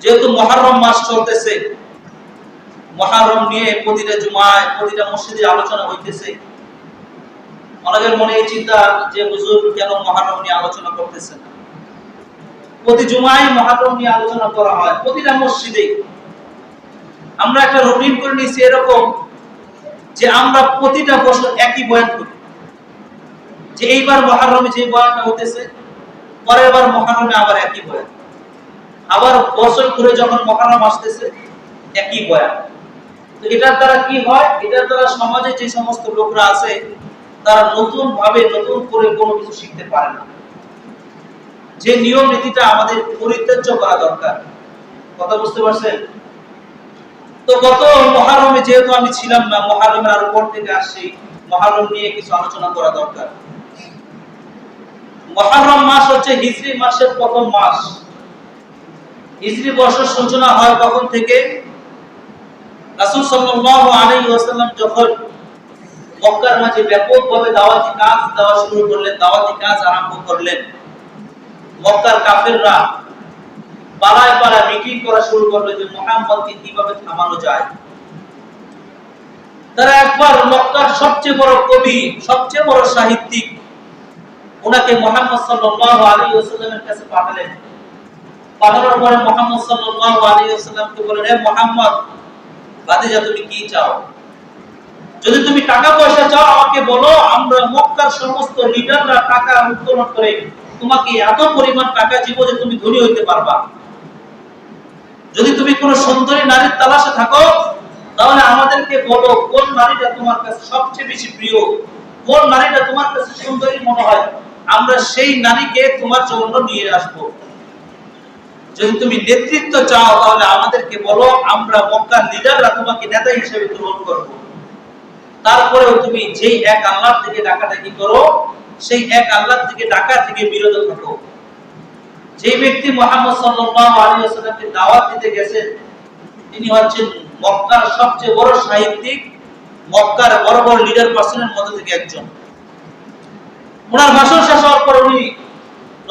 যেহেতু মুহররম মাস চলতেছে, মুহররম নিয়ে প্রতিটা জুমায় প্রতিটা মসজিদে আলোচনা হইতেছে। অনেকের মনে এই চিন্তা যে হুজুর কেন মুহররম নিয়ে আলোচনা করতেছেন? প্রতি জুমায় মুহররম নিয়ে আলোচনা করা হয় প্রতিটা মসজিদে। আমরা একটা রুটিন করে নিয়েছি এরকম যে আমরা প্রতিটা বছর একই বয়ান করি, যে এইবার মুহররমে যে বয়ানটা হতেছে পরের বার মুহররমে আবার একই বয়ান, আবার বছর ঘুরে যখন মুহররম আসতেছে একই বয়ান। তো এটার দ্বারা কি হয়? এটার দ্বারা সমাজে যে সমস্ত লোকরা আছে তারা নতুন ভাবে নতুন করে কোনো কিছু শিখতে পারে না। যে নিয়ম নীতিটা আমাদের পরিত্যাজ্য করা দরকার। কথা বুঝতে পারছেন? তো গত মুহররমে যেহেতু আমি ছিলাম না, মুহররমের আর পর থেকে আসছি, মুহররম নিয়ে কিছু আলোচনা করা দরকার। মুহররম মাস হচ্ছে হিজরি মাসের প্রথম মাস। হিজরি বর্ষের সূচনা হয় কখন থেকে? রাসূল সাল্লাল্লাহু আলাইহি ওয়াসাল্লাম যখন মক্কার মাঝে ব্যাপকভাবে দাওয়াতি কাজ দেওয়া শুরু করলেন, দাওয়াতি কাজ আরম্ভ করলেন, মক্কার কাফেররা পাড়ায় পাড়ায় মিটিং করা শুরু করলো যে মুহাম্মদকে কিভাবে থামানো যায়। তারা একবার মক্কার সবচেয়ে বড় কবি, সবচেয়ে বড় সাহিত্যিক, ওনাকে মুহাম্মদ সাল্লাল্লাহু আলাইহি ওয়াসাল্লামের কাছে পাঠালেন। পাঠানোর পরে মুহাম্মদ সাল্লাল্লাহু আলাইহি ওয়াসাল্লামকে বললেন, হে মুহাম্মদ, ভাতিজা তুমি কি চাও? যদি তুমি টাকা পয়সা চাও আমাকে বলো, আমরা মক্কার সমস্ত লিডাররা টাকা উত্তোলন করে তোমাকে এত পরিমাণ টাকা দিব যে তুমি ধনী হইতে পারবা। যদি তুমি কোন সুন্দরী নারীর তালাশে থাকো তাহলে আমাদেরকে বলো কোন নারীটা তোমার কাছে সবচেয়ে বেশি প্রিয়, কোন নারীটা তোমার কাছে সুন্দরী মনে হয়, আমরা সেই নারীকে তোমার জন্য নিয়ে আসবো। যদি তুমি নেতৃত্ব চাও তাহলে আমাদেরকে বলো, আমরা মক্কার লিডাররা তোমাকে নেতা হিসেবে গ্রহণ করব। তারপরেও তুমি যেই এক আল্লাহর দিকে ডাকাডাকি করো, সেই এক আল্লাহর দিকে ডাকা থেকে বিরত থাকো। যে ব্যক্তি মুহাম্মদ সাল্লাল্লাহু আলাইহি ওয়াসাল্লামকে দাওয়াত দিতে গেছেন তিনি হচ্ছেন মক্কার সবচেয়ে বড় সাহিত্যিক, মক্কার বড় বড় লিডার পার্সনের মধ্যে থেকে একজন। ওনার ভাষণ শেষ হওয়ার পর উনি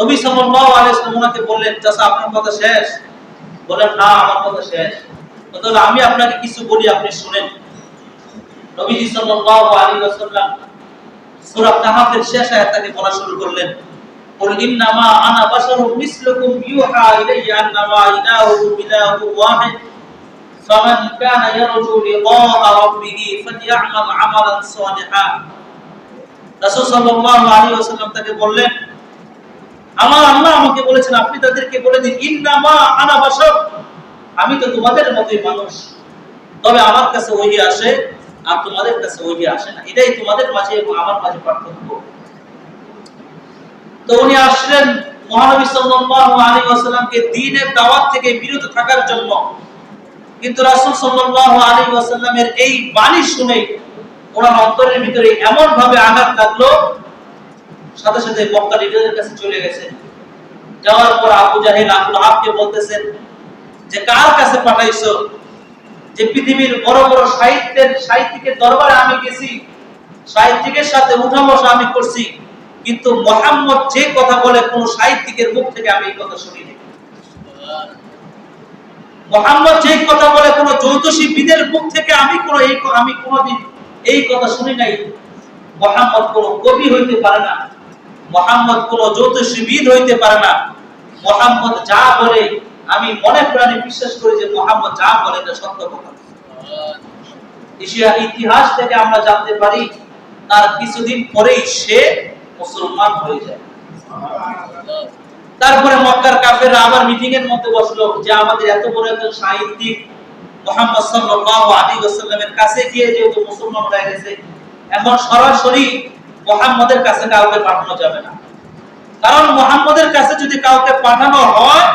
নবী সাল্লাল্লাহু আলাইহি ওয়াসাল্লাম ওনাকে বললেন, চাচা আপনার কথা শেষ? বলেন, হ্যাঁ আমার কথা শেষ। তাহলে আমি আপনাকে কিছু বলি, আপনি শুনেন। নবীজি সাল্লাল্লাহু আলাইহি ওয়াসাল্লাম সূরা কাহফের শেষ আয়াতটাকে বলা শুরু করলেন, কুল ইন্নামা আনা বাশারুম মিসলুকুম ইউহা ইলাইয়া আন্নামা ইলাহুকুম ইলাহুন ওয়াহিদ ফামান কানা ইয়ারজু লিকাআ রাব্বিহি ফালইআমাল আমালান সালিহান। রাসূল সাল্লাল্লাহু আলাইহি ওয়াসাল্লাম তাকে বললেন, আমার আল্লাহ আমাকে বলেছেন আপনি তাদেরকে বলে দিন, ইন্নামা আনা বাশার, আমি তো তোমাদের মতোই মানুষ, তবে আমার কাছে ওহী আসে আর তোমাদের কাছে ওহী আসে না। এটাই তোমাদের মাঝে এবং আমার মাঝে পার্থক্য। তো উনি আসলেন মহানবী সাল্লাল্লাহু আলাইহি ওয়াসাল্লামকে দ্বীনের দাওয়াত থেকে বিরত থাকার জন্য। কিন্তু রাসূল সাল্লাল্লাহু আলাইহি ওয়াসাল্লামের এই বাণী শুনে ওনার অন্তরের ভিতরে এমন ভাবে আঘাত লাগলো, সাথে সাথে মক্কা লিডারদের কাছে চলে গেছেন। যাওয়ার পর আবু জাহেল আবু লাহাবকে বলতেছেন যে কার কাছে পাঠাইছো? যে পৃথিবীর বড় বড় সাহিত্যিকের দরবারে আমি গেছি, সাহিত্যিকের সাথে উঠা বসা আমি করছি, কিন্তু মুহাম্মদ যে কথা বলে কোন সাহিত্যিকের মুখ থেকে আমি এই কথা শুনিনি। মুহাম্মদ যে কথা বলে কোন জ্যোতিষীবিদের মুখ থেকে আমি কোনদিন এই কথা শুনি নাই। মুহাম্মদ কোন কবি হইতে পারে না, মুহাম্মদ কোন জ্যোতিষীবিদ হইতে পারে না। মুহাম্মদ যা বলে আমি মনে প্রাণে বিশ্বাস করি যে মুহাম্মদ যা বলে এটা সত্য কথা। এশিয়ার ইতিহাস থেকে আমরা জানতে পারি তার কিছুদিন পরেই সে মুসলমান হয়ে যায়। তারপরে মক্কার কাফেররা আবার মিটিং এর মধ্যে বসলো যে আমাদের এত বড় একজন সাহিত্যিক মুহাম্মদ সাল্লাল্লাহু আলাইহি ওয়াসাল্লামের কাছে গিয়ে যেহেতু মুসলমান হয়ে গেছে, এখন সরাসরি মুহাম্মদের কাছে কাউকে পাঠানো যাবে না। কারণ মুহাম্মদের কাছে যদি কাউকে পাঠানো হয়,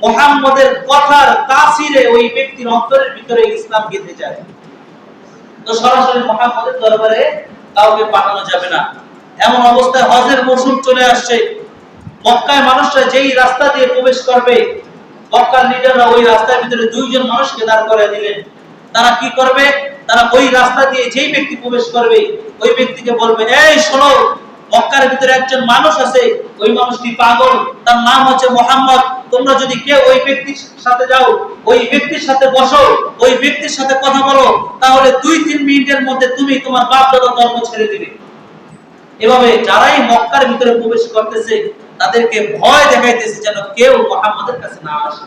মুহাম্মদের কথার তাসিরে ওই ব্যক্তির অন্তরের ভিতরে ইসলাম গেঁথে যায়। তো সরাসরি মুহাম্মদের দরবারে কাউকে পাঠানো যাবে না। এমন অবস্থায় হজের মৌসুম চলে আসছে। মক্কায় মানুষরা যেই রাস্তা দিয়ে প্রবেশ করবে, মক্কার লিডাররা ওই রাস্তার ভিতরে দুইজন মানুষকে দাঁড় করিয়ে দিলেন। তারা কি করবে? তারা ওই রাস্তা দিয়ে যেই ব্যক্তি প্রবেশ করবে ওই ব্যক্তিকে বলবে, এই শোনো, মক্কার ভিতরে একজন মানুষ আছে, ওই মানুষটি পাগল, তার নাম হচ্ছে মুহাম্মদ। তোমরা যদি কেউ ওই ব্যক্তির সাথে যাও, ওই ব্যক্তির সাথে বসো, ওই ব্যক্তির সাথে কথা বলো, তাহলে 2-3 মিনিটের মধ্যে তুমি তোমার বাপ দাদার ধর্ম ছেড়ে দিবে। এভাবে যারাই মক্কার ভিতরে প্রবেশ করতেছে তাদেরকে ভয় দেখাইতেছে যেন কেউ মুহাম্মাদের কাছে না আসে।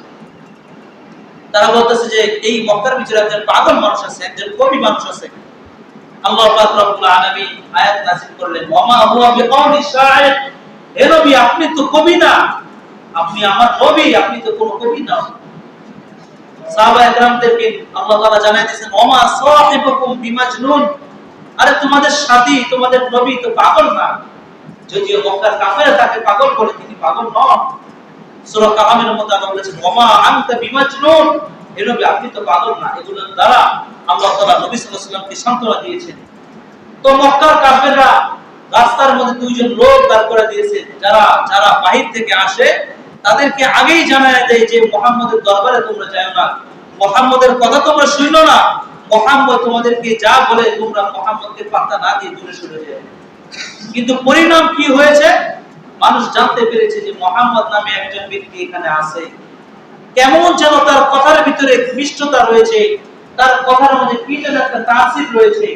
তারা বলতেছে যে এই মক্কার ভিতরে একজন পাগল মানুষ আছে, একজন কবি মানুষ আছে। আল্লাহ পাক রব্বুল আলামিন আয়াত নাযিল করলেন, ওয়ামা হুয়া বিকাউলি শাইর, হে নবী আপনি তো কবি না, আপনি আমার নবী, আপনি তো কোনো কবি না। সাহাবায়ে কেরামদেরকে আল্লাহ তাআলা জানাই দিয়েছেন, ওয়ামা সাহিবুকুম বিমাজনুন, আরে তোমাদের সাথী, তোমাদের নবী তো পাগল না। যদিও মক্কার কাফেররা তাকে পাগল বলে, তিনি পাগল নন। সূরা কাহামের মধ্যে আল্লাহ বলেছেন, ওয়ামা আনতা বিমাজনুন, হে নবী আপনি তো পাগল না। এগুলোর দ্বারা আল্লাহ তাআলা নবী সাল্লাল্লাহু আলাইহি ওয়াসাল্লামকে সান্ত্বনা দিয়েছেন। তো মক্কার কাফেররা রাস্তার মধ্যে দুইজন লোক দাঁড় করে দিয়েছে, যারা বাহির থেকে আসে তাদেরকে আগেই জানায় দেয় যে মুহাম্মদের দরবারে তোমরা যাও না, মুহাম্মদের কথা তোমরা শুনো না, মুহাম্মদ তোমাদেরকে যা বলে তোমরা মুহাম্মদকে পাত্তা না দিয়ে দূরে সরে যাও। কিন্তু পরিণাম কি হয়েছে? মানুষ জানতে পেরেছে যে মুহাম্মদ নামে একজন ব্যক্তি এখানে আছে, কেমন যেন তার কথার ভিতরে মিষ্টতা রয়েছে, তার কথার মধ্যে কি যেন একটা তাসির রয়েছে।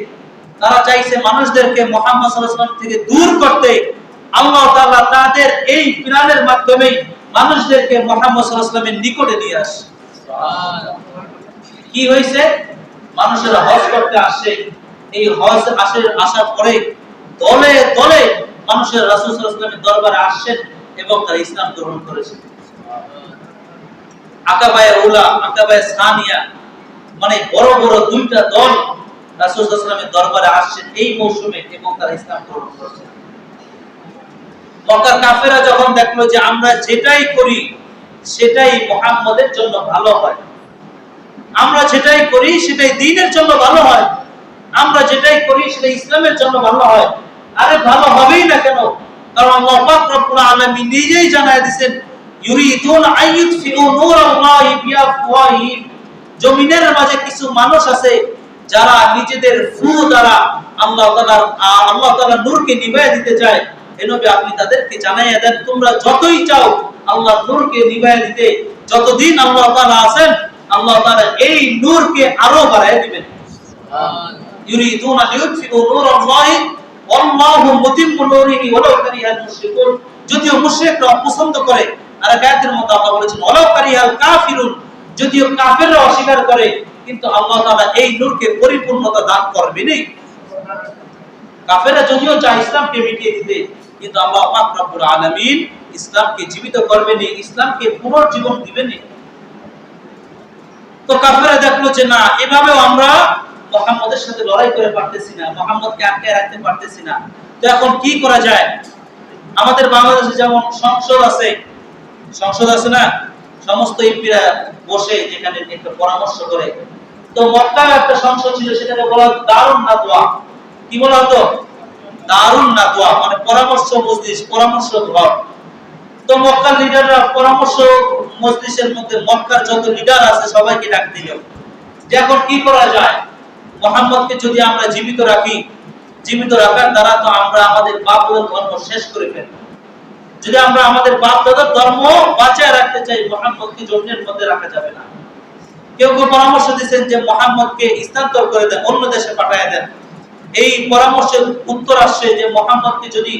তারা চাইছে মানুষদেরকে মুহাম্মদ সাল্লাল্লাহু আলাইহি ওয়াসাল্লাম থেকে দূর করতে। আল্লাহ তাআলা তাদের এই প্ল্যানের মাধ্যমে মানুষদেরকে মুহাম্মদ সাল্লাল্লাহু আলাইহি ওয়াসাল্লামের নিকটে নিয়ে আসে। সুবহানাল্লাহ। কি হয়েছে? মানুষেরা হজ করতে আসে, এই হজ আসার পরে দলে দলে মানুষের রাসূল সাল্লাল্লাহু আলাইহি ওয়াসাল্লামের দরবারে আসেন এবং তারা ইসলাম গ্রহণ করেছে। আকাবায়ে উলা, আকাবায়ে সানিয়া, মানে বড় বড় দুইটা দল রাসূল সাল্লাল্লাহু আলাইহি ওয়াসাল্লামের দরবারে আসেন এই মৌসুমে এবং তারা ইসলাম গ্রহণ করেছে। মক্কার কাফেররা যখন দেখলো যে আমরা যেটাই করি সেটাই মুহাম্মদের জন্য ভালো হয়, আমরা যেটাই করি সেটাই দ্বীনের জন্য ভালো হয়, আমরা যেটাই করি সেটা ইসলামের জন্য ভালো হয়, আরে ভালো হবেই না কেন? কারণ আল্লাহ পাক রব্বুল আলামিন নিজেই জানায় দিয়েছেন, ইউরিদুন আইয়ুতফিউ নূরাল্লাহি বিআফওয়াহিহিম, জমিনের মাঝে কিছু মানুষ আছে যারা নিজেদের ফু দ্বারা আল্লাহ তাআলার নূরকে নিভাইয়া দিতে চায়। হে নবী আপনি তাদেরকে জানাইয়া দেন, তোমরা যতই চাও আল্লাহর নূরকে নিভাইয়া দিতে, যতদিন আল্লাহ তাআলা আছেন আল্লাহ তাআলা এই নূরকে আরো বাড়ায় দিবেন। ইউরিদুনা লিইউতফিউ নূরাল্লাহি ওয়াল্লাহু মুতিম্মু নূরিহি ওয়ালাউ কারিহাল মুশরিকুন, যদিও মুশরিকরা অপছন্দ করে। আর আয়াতের মধ্যে আল্লাহ বলেছেন ওয়ালাউ কারিহাল কাফিরুন, যদিও কাফেররা অস্বীকার করে, কিন্তু আল্লাহ তাআলা এই নূরকে পরিপূর্ণতা দান করবেনই। কাফেররা যদিও চায় ইসলামকে মিটিয়ে দিতে, কিন্তু আল্লাহ পাক রব্বুল আলামিন ইসলামকে জীবিত করবেনই, ইসলামকে পুনর্জীবন দিবেনই। তো কাফেররা দেখলো যে না, এভাবেও আমরা মুহাম্মদের সাথে লড়াই করে পারতেছি না, মুহাম্মদকে আটকে রাখতে পারতেছি না। তো এখন কি করা যায়? আমাদের বাংলাদেশে যেমন সংসদ আছে না, সমস্ত এমপিরা বসে যেখানে একটা পরামর্শ করে। তো মক্কায় একটা সংসদ ছিল, সেটাকে বলা হতো দারুন নাদওয়া। কি বলা হতো? দারুন নাদওয়া, মানে পরামর্শ মজলিস, পরামর্শ ঘর। তো মক্কার লিডাররা পরামর্শ মজলিসের মধ্যে মক্কার যত লিডার আছে সবাইকে ডাক দিল যে এখন কি করা যায়? মুহাম্মদকে যদি আমরা জীবিত রাখি, জীবিত রাখার দ্বারা তো আমরা আমাদের বাপ দাদার ধর্ম শেষ করে ফেলব। যদি আমরা আমাদের বাপ দাদার ধর্ম বাঁচিয়ে রাখতে চাই, মুহাম্মদকে জমিনের মধ্যে রাখা যাবে না। কেউ কেউ পরামর্শ দিয়েছেন যে মুহাম্মদকে স্থানান্তর করে দেন, অন্য দেশে পাঠিয়ে দেন। এই পরামর্শের উত্তর আসছে যে মুহাম্মদকে যদি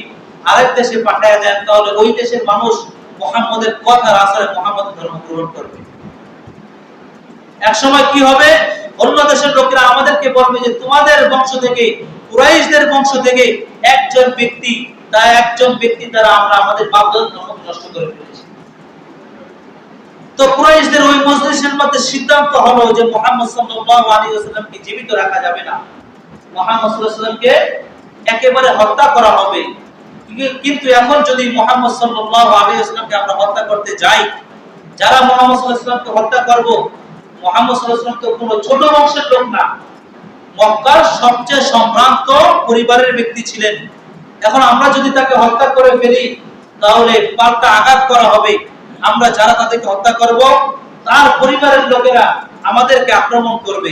আরেক দেশে পাঠিয়ে দেন তাহলে ওই দেশের মানুষ মুহাম্মদের কথার আসারে মুহাম্মদের ধর্ম গ্রহণ করবে। এক সময় কি হবে? অন্য দেশের লোকেরা আমাদেরকে বলবে যে তোমাদের বংশ থেকে, কুরাইশদের বংশ থেকে একজন ব্যক্তি দ্বারা আমরা আমাদের বাপ-দাদার ধর্ম নষ্ট করে ফেলেছি। তো কুরাইশদের ওই মজলিসের মধ্যে সিদ্ধান্ত হলো যে মুহাম্মদ সাল্লাল্লাহু আলাইহি ওয়াসাল্লামকে জীবিত রাখা যাবে না, মুহাম্মদ সাল্লাল্লাহু আলাইহি ওয়াসাল্লামকে একেবারে হত্যা করা হবে। কিন্তু এখন যদি মুহাম্মদ সাল্লাল্লাহু আলাইহি ওয়াসাল্লামকে আমরা হত্যা করতে যাই, যারা মুহাম্মদ সাল্লাল্লাহু আলাইহি ওয়াসাল্লামকে হত্যা করব, মুহাম্মদ সাল্লাল্লাহু আলাইহি ওয়াসাল্লাম তো কোনো ছোট বংশের লোক না, মক্কার সবচেয়ে সম্ভ্রান্ত পরিবারের ব্যক্তি ছিলেন। এখন আমরা যদি তাকে হত্যা করে ফেলি তাহলে পাল্টা আঘাত করা হবে। আমরা যারা তাদেরকে হত্যা করব তার পরিবারের লোকেরা আমাদেরকে আক্রমণ করবে,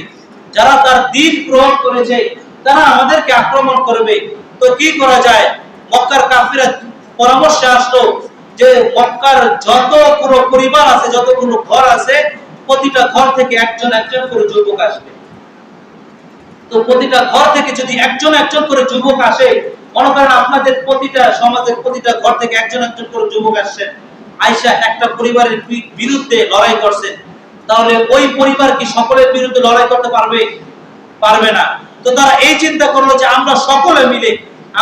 যারা তার দ্বীন গ্রহণ করেছে তারা আমাদেরকে আক্রমণ করবে। তো কি করা যায়? মক্কার কাফিররা পরামর্শে আসলো যে মক্কার যতগুলো পরিবার আছে, যতগুলো ঘর আছে, প্রতিটা ঘর থেকে একজন একজন করে যুবক আসবে। তো প্রতিটা ঘর থেকে যদি একজন একজন করে যুবক আসে, মনে করেন আপনাদের প্রতিটা সমাজের প্রতিটা ঘর থেকে একজন একজন করে যুবক আসছেন, আয়েশা একটা পরিবারের বিরুদ্ধে লড়াই করছেন, তাহলে ওই পরিবার কি সকলের বিরুদ্ধে লড়াই করতে পারবে? পারবে না। তো তারা এই চিন্তা করলো যে আমরা সকলে মিলে,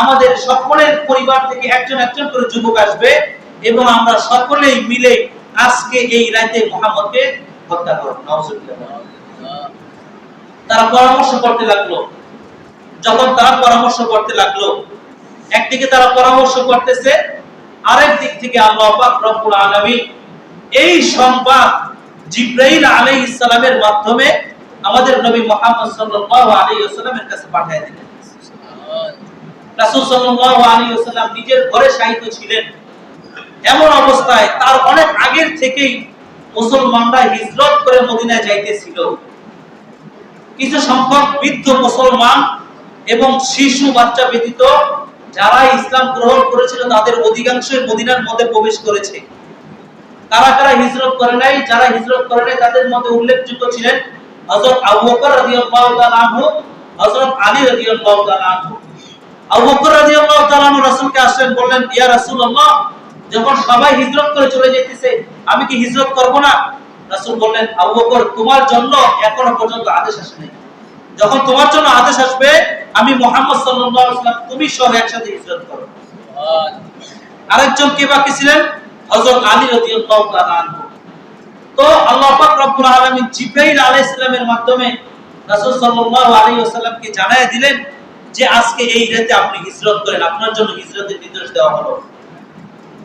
আমাদের সকলের পরিবার থেকে একজন একজন করে যুবক আসবে এবং আমরা সকলেই মিলে আজকে এই রাতে মুহাম্মদকে হত্যা করব। নাউজুবিল্লাহ। তারা পরামর্শ করতে লাগলো। যখন তারা পরামর্শ করতে লাগলো, একদিকে তারা পরামর্শ করতেছে, আরেক দিক থেকে আল্লাহ পাক রব্বুল আলামিন এই সংবাদ জিবরাইল আলাইহিস সালামের মাধ্যমে আমাদের নবী মুহাম্মদ সাল্লাল্লাহু আলাইহি ওয়াসাল্লামের কাছে পাঠিয়ে দিলেন। রাসূল সাল্লাল্লাহু আলাইহি ওয়াসাল্লাম নিজের ঘরে শায়িত ছিলেন। এমন অবস্থায় তার অনেক আগের থেকেই মুসলমানরা হিজরত করে মদিনায় যাইতেছিল। কিছু সংখ্যক বৃদ্ধ মুসলমান এবং শিশু বাচ্চা ব্যতীত যারা ইসলাম গ্রহণ করেছিল তাদের অধিকাংশই মদিনার মধ্যে প্রবেশ করেছে। কারা কারা হিজরত করে নাই? যারা হিজরত করে নাই তাদের মধ্যে উল্লেখযোগ্য ছিলেন হযরত আবু বকর রাদিয়াল্লাহু তাআলা আনহু, হযরত আলী রাদিয়াল্লাহু তাআলা আনহু। আবু বকর রাদিয়াল্লাহু তাআলা আনহু রাসূলকে আসলেন, বললেন, ইয়া রাসূলুল্লাহ, যখন সবাই হিজরত করে চলে যাইতেছে, আমি কি হিজরত করব না? রাসূল বললেন, আবু বকর, তোমার জন্য এখনো পর্যন্ত আদেশ আসে নাই। যখন তোমার জন্য আদেশ আসবে, আমি মুহাম্মদ সাল্লাল্লাহু আলাইহি ওয়াসাল্লাম তুমি সহ একসাথে হিজরত করো। আরেকজন কে বাকি ছিলেন? হযরত আলী রাদিয়াল্লাহু তাআলা আনহু। তো আল্লাহ পাক রব্বুল আলামিন জিবরাইল আলাইহিস সালামের মাধ্যমে রাসূল সাল্লাল্লাহু আলাইহি ওয়াসাল্লামকে জানায় দিলেন যে আজকে এই রাতে আপনি হিজরত করেন, আপনার জন্য হিজরতের নির্দেশ দেওয়া হলো।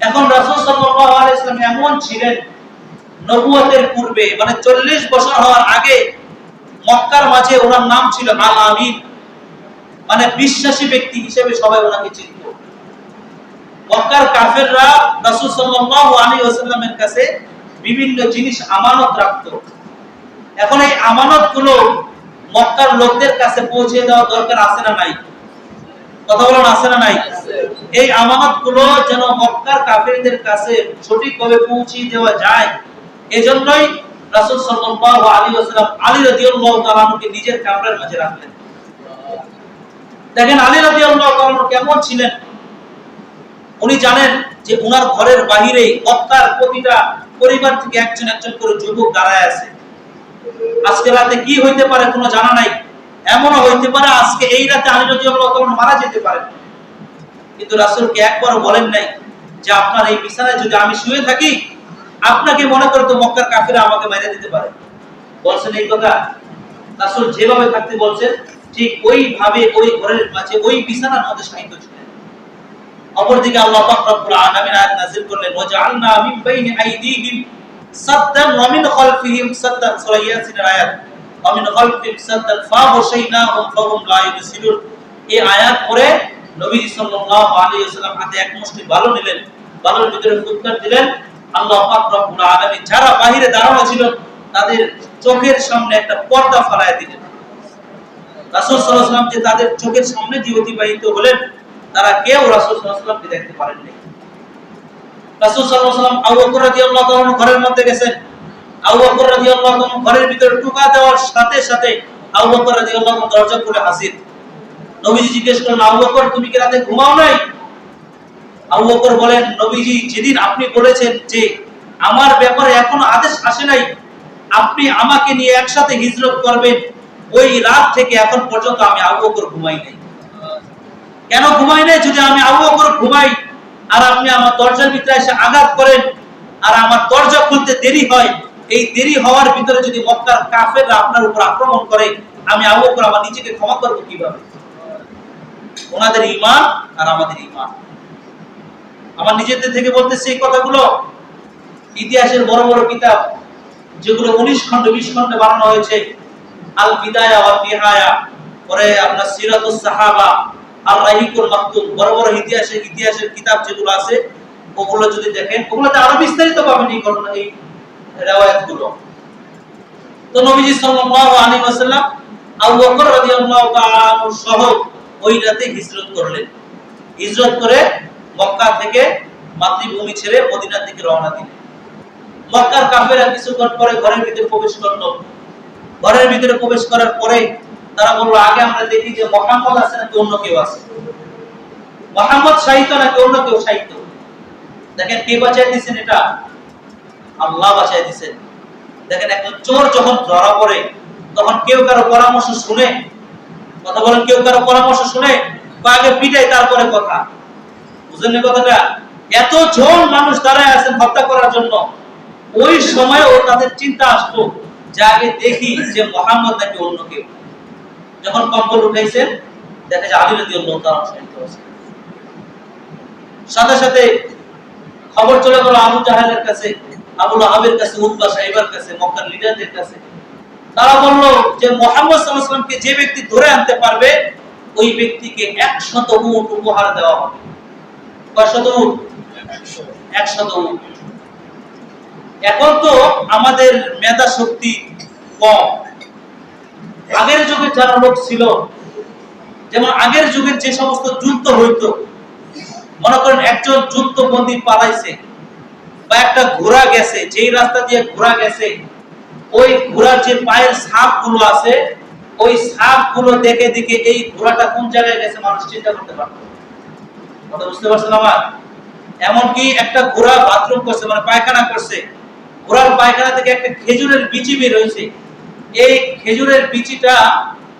এখন রাসূল সাল্লাল্লাহু আলাইহি ওয়াসাল্লাম এমন ছিলেন, নবুয়তের পূর্বে মানে 40 বছর হওয়ার আগে মক্কার মাঝে ওনার নাম ছিল আল আমিন, মানে বিশ্বাসী ব্যক্তি হিসেবে সবাই ওনাকে চিনত। মক্কার কাফেররা রাসূল সাল্লাল্লাহু আলাইহি ওয়াসাল্লামের কাছে বিভিন্ন জিনিস আমানত রাখত। এখন এই আমানতগুলো মক্কার লোকদের কাছে পৌঁছে দেওয়া দরকার আছে না নাই? কথা বলেন, আছে না নাই? এই আমানতগুলো যেন মক্কার কাফেরদের কাছে সঠিকভাবে পৌঁছে দেওয়া যায়, এজন্যই রাসূল সাল্লাল্লাহু আলাইহি ওয়াসাল্লাম আলী রাদিয়াল্লাহু তাআলা আনহুকে নিজের কামরার মাঝে রাখলেন। দেখেন আলী রাদিয়াল্লাহু তাআলা আনহু কেমন ছিলেন। উনি জানেন যে ওনার ঘরের বাহিরে মক্কার প্রতিটা পরিবার থেকে একজন একজন করে যুবক দাঁড়ায় আছে। আজকে রাতে কি হইতে পারে কোনো জানা নাই। এমনও হইতে পারে আজকে এই রাতে আলী রাদিয়াল্লাহু তাআলা আনহু মারা যেতে পারেন। কিন্তু রাসূলকে একবারও বলেন নাই যে আপনার এই বিছানায় যদি আমি শুয়ে থাকি, আপনাকে মনে করে তো মক্কার কাফিররা আমাকে মেরে দিতে পারে। বলছেন এই কথা? রাসূল যেভাবে থাকতে বলছেন ঠিক ওইভাবে ওই ঘরের মাঝে ওই বিছানার মধ্যে শায়িত ছিলেন। অপরদিকে আল্লাহ পাক রব্বুল আলামিন আয়াত নাযিল করলেন, ওয়াজআলনা মিন বাইনি আইদিহিম সাদ্দান ওয়া মিন খালফিহিম সাদ্দান, সূরা ইয়াসিনের আয়াত, ওয়া মিন খালফিহিম সাদ্দান ফাগশাইনাহুম ফাহুম লা ইউবসিরুন। এই আয়াত পড়ে নবী সাল্লাল্লাহু আলাইহি ওয়াসাল্লাম হাতে এক মুষ্টি বালু নিলেন, বালুর ভিতরে ফুৎকার দিলেন। আল্লাহ পাক রব্বুল আলামিন যারা বাহিরে দাঁড়ানো ছিল তাদের চোখের সামনে একটা পর্দা ফেলায় দিলেন। রাসূল সাল্লাল্লাহু আলাইহি ওয়াসাল্লাম যে তাদের চোখের সামনে দিয়ে অতিবাহিত হলেন, তারা কেউ রাসূল সাল্লাল্লাহু আলাইহি ওয়াসাল্লামকে দেখতে পারেননি। রাসূল সাল্লাল্লাহু আলাইহি ওয়াসাল্লাম আবু বকর রাদিয়াল্লাহু তাআলা ঘরের মধ্যে গেছেন। আবু বকর রাদিয়াল্লাহু তাআলা ঘরের ভিতরে ঢোকা দেওয়ার সাথে সাথে আবু বকর রাদিয়াল্লাহু তাআলা দরজা খুলে হাজির। নবীজি জিজ্ঞেস করলেন, আবু বকর তুমি কি রাতে ঘুমাও নাই? আবু বকর বলেন, নবীজি যেদিন আপনি বলেছেন যে আমার ব্যাপারে এখনো আদেশ আসে নাই, আপনি আমাকে নিয়ে একসাথে হিজরত করবেন, ওই রাত থেকে এখন পর্যন্ত আমি আবু বকর ঘুমাই নাই। কেন ঘুমাই নাই? যদি আমি আবু বকর ঘুমাই আর আপনি আমার দরজার ভিতরে এসে আঘাত করেন আর আমার দরজা খুলতে দেরি হয়, এই দেরি হওয়ার ভিতরে যদি মক্কার কাফেররা আপনার উপর আক্রমণ করে, আমি আবু বকর আমার নিজেকে ক্ষমা করব কিভাবে? ওনাদের ঈমান আর আমাদের ঈমান। আমার নিজেদের থেকে বলতেছি এই কথাগুলো। ইতিহাসের বড় বড় কিতাব যেগুলো 19 খন্ড 20 খন্ডে বানানো হয়েছে, আল বিদায়া ওয়ান নিহায়া, পরে আপনার সিরাতুস সাহাবা, আর রাহিকুল মাকতুম, বড় বড় ইতিহাসের কিতাব যেগুলো আছে, ওগুলো যদি দেখেন, ওগুলোতে আরো বিস্তারিত পাবেন এই ঘটনা, এই riwayatগুলো। তো নবীজি সাল্লাল্লাহু আলাইহি ওয়াসাল্লাম আবু বকর রাদিয়াল্লাহু তাআলা সহ ওই রাতে হিজরত করলেন। হিজরত করে মক্কা থেকে মাতৃভূমি ছেড়ে মদিনার দিকে রওনা দিলেন। মক্কার কাফেররা কিছুক্ষণ পরে ঘরের ভিতরে প্রবেশ করলো। ঘরের ভিতরে প্রবেশ করার পরে তারা বলল, আগে আমরা দেখি যে মুহাম্মদ আছে নাকি অন্য কেউ আছে, মুহাম্মদ শাহিদ নাকি অন্য কেউ শাহিদ। দেখেন কে বাঁচাই দিয়েছেন, এটা আল্লাহ বাঁচাই দিয়েছেন। দেখেন একজন চোর যখন ধরা পড়ে তখন কেউ কারো পরামর্শ শুনে, কথা বলেন, কেউ কারো পরামর্শ শুনে বা আগে পিটাই তারপরে কথা, বুঝলেন কথাটা? এত জন মানুষ দাঁড়ায় আছেন হত্যা করার জন্য, ওই সময়ও তাদের চিন্তা আসতো যে আগে দেখি যে মুহাম্মদ নাকি অন্য কেউ। যখন কম্বল উঠাইছেন দেখা যায় আলী রাদিয়াল্লাহু তাআলা শাহিদ হয়েছেন। সাথে সাথে খবর চলে গেল আবু জাহেলের কাছে, আবু লাহাবের কাছে, উতবা সাহেবের কাছে, মক্কার লিডারদের কাছে। তারা বলল যে মুহাম্মদ সাল্লাল্লাহু আলাইহি ওয়াসাল্লামকে যে ব্যক্তি ধরে আনতে পারবে ওই ব্যক্তিকে 100 উট উপহার দেওয়া হবে। কয়শত উট? 100 উট। এখন তো আমাদের মেধা শক্তি কম। আগের যুগে যারা লোক ছিল, যেমন আগের যুগের যে সমস্ত যুদ্ধ হইতো, মনে করেন একজন যুদ্ধবন্দী পালাইছে বা একটা ঘোড়া গেছে, যেই রাস্তা দিয়ে ঘোড়া গেছে ওই ঘোড়ার যে পায়ের ছাপগুলো আছে ওই ছাপগুলো দেখে দেখে এই ঘোড়াটা কোন জায়গায় গেছে মানুষ চিন্তা করতে পারত। কথা বুঝতে পারছেন আমার? এমনকি একটা ঘোড়া বাথরুম করছে, মানে পায়খানা করছে, ঘোড়ার পায়খানা থেকে একটা খেজুরের বিচি বের হয়েছে। এই খেজুরের বিচিটা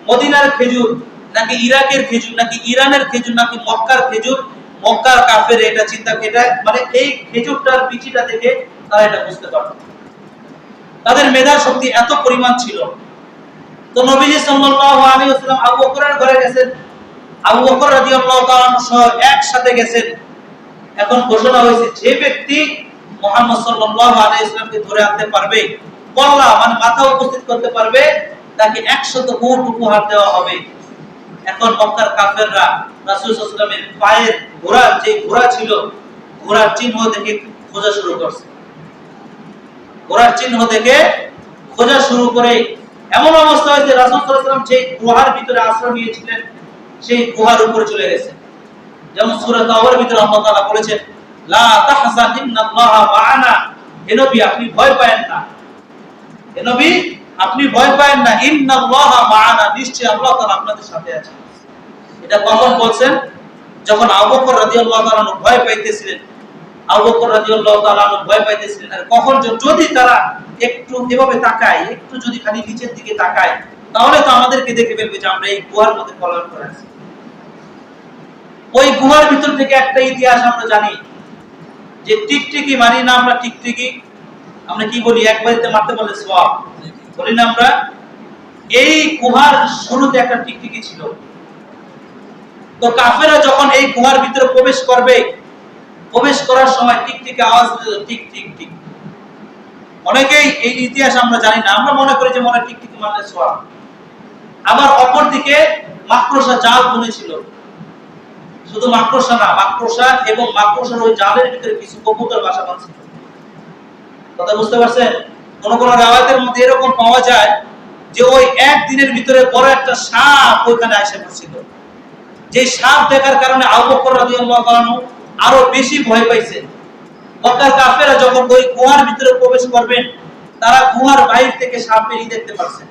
মদিনার খেজুর নাকি ইরাকের খেজুর নাকি ইরানের খেজুর নাকি মক্কার খেজুর, মক্কার কাফের এটা চিন্তা, এটা মানে এই খেজুরটার বিচিটা দেখে তারা এটা বুঝতে পারত। তাদের মেধা শক্তি এত পরিমাণ ছিল। তো নবীজি সাল্লাল্লাহু আলাইহি ওয়াসাল্লাম আবু বকরের ঘরে গেছেন, আবু বকর রাদিয়াল্লাহু তাআলা সহ একসাথে গেছেন। এখন ঘোষণা হয়েছে যে ব্যক্তি মুহাম্মদ সাল্লাল্লাহু আলাইহি ওয়াসাল্লামকে ধরে আনতে পারবে, কল্লা মানে মাথা উপস্থিত করতে পারবে, তাকে 100 উট উপহার দেওয়া হবে। এখন মক্কার কাফেররা রাসূল সাল্লাল্লাহু আলাইহি ওয়াসাল্লামের পায়ের ঘোড়ার যে ঘোড়া ছিল ঘোড়ার চিহ্ন দেখে খোঁজা শুরু করছে। ঘোড়ার চিহ্ন দেখে খোঁজা শুরু করে এমন অবস্থা হয়েছে রাসূল সাল্লাল্লাহু আলাইহি ওয়াসাল্লাম যে গুহার ভিতরে আশ্রয় নিয়েছিলেন সেই গুহার উপরে চলে গেছে। যেমন সূরা তাওবার ভিতরে আল্লাহ তাআলা বলেছেন, লা তাহজান ইন্নাল্লাহা মা'ানা, হে নবী আপনি ভয় পায়েন না, হে নবী আপনি ভয় পায়েন না, ইন্নাল্লাহা মা'ানা, নিশ্চয়ই আল্লাহ তাআলা আপনাদের সাথে আছেন। এটা কখন বলছেন? যখন আবু বকর রাদিয়াল্লাহু তাআলা ভয় পাইতেছিলেন। আবু বকর রাদিয়াল্লাহু তাআলা ভয় পাইতেছিলেন। আর কখন যদি তারা একটু এভাবে তাকায়, একটু যদি খালি নিচের দিকে তাকায়, তাহলে তো আমাদেরকে দেখে ফেলবে যে আমরা এই গুহার মধ্যে পলায়ন করে আছি। ওই গুহার ভিতর থেকে একটা ইতিহাস আমরা জানি যে টিকটিকি মারি না আমরা, টিকটিকি আমরা কি বলি, একবারতে মারতে পারলে সওয়াব বলি না আমরা। এই গুহার শুরুতে একটা টিকটিকি ছিল। তো কাফেররা যখন এই গুহার ভিতরে প্রবেশ করবে, প্রবেশ করার সময় টিকটিকি আওয়াজ দিল, টিক টিক টিক। অনেকেই এই ইতিহাস আমরা জানি না, আমরা মনে করি যে মনে টিকটিকি মারলে সওয়াব। আবার অপর দিকে মাকড়সা জাল বুনেছিল। শুধু মাকড়সা না, মাকড়সা এবং মাকড়সার ওই জালের ভিতরে কিছু কবুতর বাসা বাঁধছিল। কথা বুঝতে পারছেন? কোন কোন রাওয়ায়াতের মধ্যে এরকম পাওয়া যায় যে ওই একদিনের ভিতরে বড় একটা সাপ ওইখানে এসে পড়ছিল। যে সাপ দেখার কারণে আবু বকর রাদিয়াল্লাহু তাআলা আরো বেশি ভয় পাইছে। মক্কার কাফেররা যখন ওই গুহার ভিতরে প্রবেশ করবেন, তারা গুহার বাইরে থেকে সাপেরই দেখতে পারছেন।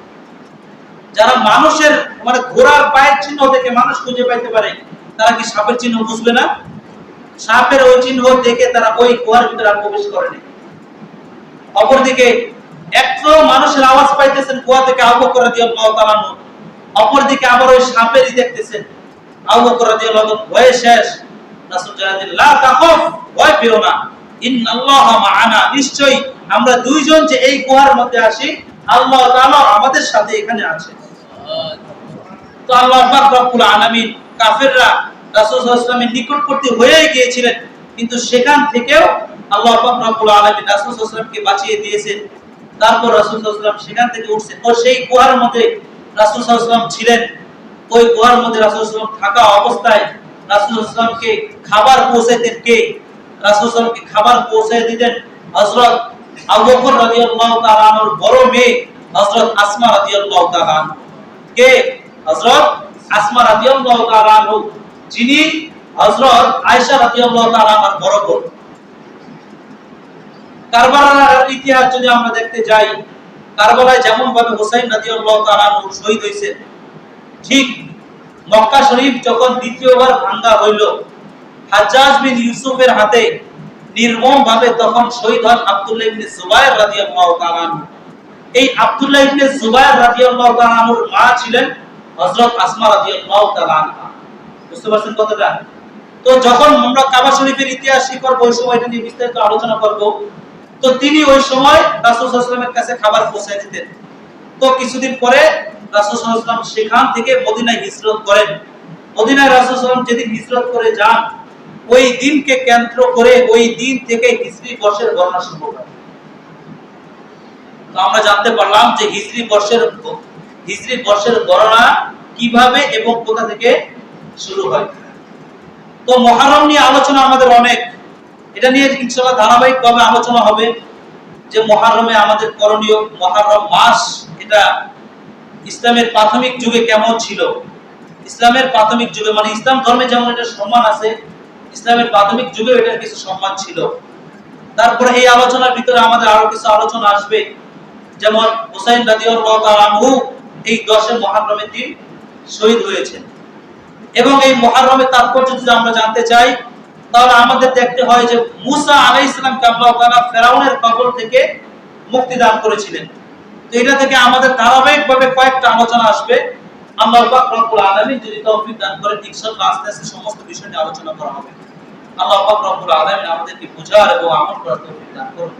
যারা মানুষের মানে ঘোড়ার পায়ের চিহ্ন দেখে মানুষ খুঁজে পাইতে পারে, তারা কি সাপের চিহ্ন বুঝবে না? সাপের ওই চিহ্ন দেখে তারা ওই গুহার ভিতরে প্রবেশ করেনি। অপরদিকে একটু মানুষের আওয়াজ পাইতেছেন গুহা থেকে আবু বকর রাদিয়াল্লাহু তাআলা, অপরদিকে আবার ওই সাপেরই দেখতেছেন। আবু বকর রাদিয়াল্লাহু তাআলা ভয়ে শেষ। রাসূল জানালেন, লা তাখাফ, ভয় পেও না, ইন্নাল্লাহা মা'ানা, নিশ্চয়ই আমরা দুইজন যে এই গুহার মধ্যে আছি আল্লাহ তাআলা আমাদের সাথে এখানে আছেন। তো আল্লাহ পাক রব্বুল আলামিন কাফেররা রাসূল সাল্লাল্লাহু আলাইহি ওয়াসাল্লামের নিকটবর্তী হয়ে গিয়েছিলেন, কিন্তু সেখান থেকেও আল্লাহ পাক রব্বুল আলামিন রাসূল সাল্লাল্লাহু আলাইহি ওয়াসাল্লামকে বাঁচিয়ে দিয়েছেন। তারপর রাসূল সাল্লাল্লাহু আলাইহি ওয়াসাল্লাম সেখান থেকে উঠছেন। ও সেই গুহার মধ্যে রাসূল সাল্লাল্লাহু আলাইহি ওয়াসাল্লাম ছিলেন। ওই গুহার মধ্যে রাসূল সাল্লাল্লাহু আলাইহি ওয়াসাল্লাম থাকা অবস্থায় রাসূল সাল্লাল্লাহু আলাইহি ওয়াসাল্লামকে খাবার পৌঁছাতেন কে? রাসূল সাল্লাল্লাহু আলাইহি ওয়াসাল্লামকে খাবার পৌঁছে দিতেন হযরত আবু বকর রাদিয়াল্লাহু তাআলা আনহুর বড় মেয়ে হযরত আসমা রাদিয়াল্লাহু তাআলা আনহা। কে? হযরত আসমা রাদিয়াল্লাহু তাআলা আনহু, যিনি হযরত আয়েশা রাদিয়াল্লাহু তাআলা আমার বড় বোন। কারবালার ইতিহাস যদি আমরা দেখতে যাই, কারবালায় যেমন ভাবে হুসাইন রাদিয়াল্লাহু তাআলা শহীদ হয়েছে, ঠিক মক্কা শরীফ যখন দ্বিতীয়বার ভাঙ্গা হইল, হাজ্জাজ বিন ইউসুফের হাতে নির্মম ভাবে তখন শহীদ হন আব্দুল্লাহ ইবনে জুবায়ের রাদিয়াল্লাহু তাআলা। এই আব্দুল্লাহ ইবনে জুবায়ের রাদিয়াল্লাহু তাআলার মা ছিলেন হযরত আসমা রাদিয়াল্লাহু তাআলা। বুঝতে পারছেন কথাটা? তো যখন আমরা কাবা শরীফের ইতিহাস শিখব, ওই সময় এটা নিয়ে বিস্তারিত আলোচনা করব। তো তিনি ওই সময় রাসূল সাল্লাল্লাহু আলাইহি ওয়াসাল্লামের কাছে খাবার পৌঁছে দিতেন। তো কিছুদিন পরে রাসূল সাল্লাল্লাহু আলাইহি ওয়াসাল্লাম সেখান থেকে মদিনায় হিজরত করেন। মদিনায় রাসূল সাল্লাল্লাহু আলাইহি ওয়াসাল্লাম যেদিন হিজরত করে যান, ওই দিনকে কেন্দ্র করে ওই দিন থেকে হিজরি বর্ষের গণনা শুরু হয়। তো আমরা জানতে পারলাম যে হিজরি বর্ষের গণনা কিভাবে এবং কোথা থেকে শুরু হয়। তো মুহররম নিয়ে আলোচনা আমাদের অনেক, এটা নিয়ে ইনশাআল্লাহ ধারাবাহিকভাবে আলোচনা হবে যে মুহররমে আমাদের করণীয়। মুহররম মাস এটা ইসলামের প্রাথমিক যুগে কেমন ছিল, ইসলামের প্রাথমিক যুগে মানে ইসলাম ধর্মে যেমন এটা সম্মান আছে, ইসলামের প্রাথমিক যুগে এটার কিছু সম্মান ছিল। তারপরে এই আলোচনার ভিতরে আমাদের আরো কিছু আলোচনা আসবে, যেমন হুসাইন রাদিয়াল্লাহু তাআলা আনহু এই 10 মুহররমের দিন শহীদ হয়েছেন। এবং এই মুহররমের তাৎপর্য যদি আমরা জানতে চাই, তাহলে আমাদের দেখতে হয় যে মুসা আলাইহিস সালামকে আল্লাহ তাআলা ফেরাউনের কবল থেকে মুক্তি দান করেছিলেন। তো এটা থেকে আমাদের ধারাবাহিকভাবে কয়েকটা আলোচনা আসবে। আল্লাহ পাক রব্বুল আলামিন যদি তৌফিক দান করেন, ইনশাআল্লাহ আস্তে আস্তে সমস্ত বিষয় নিয়ে আলোচনা করা হবে। আল্লাহ পাক রব্বুল আলামিন আমাদেরকে বুঝার এবং আমল করার তৌফিক দান করুন।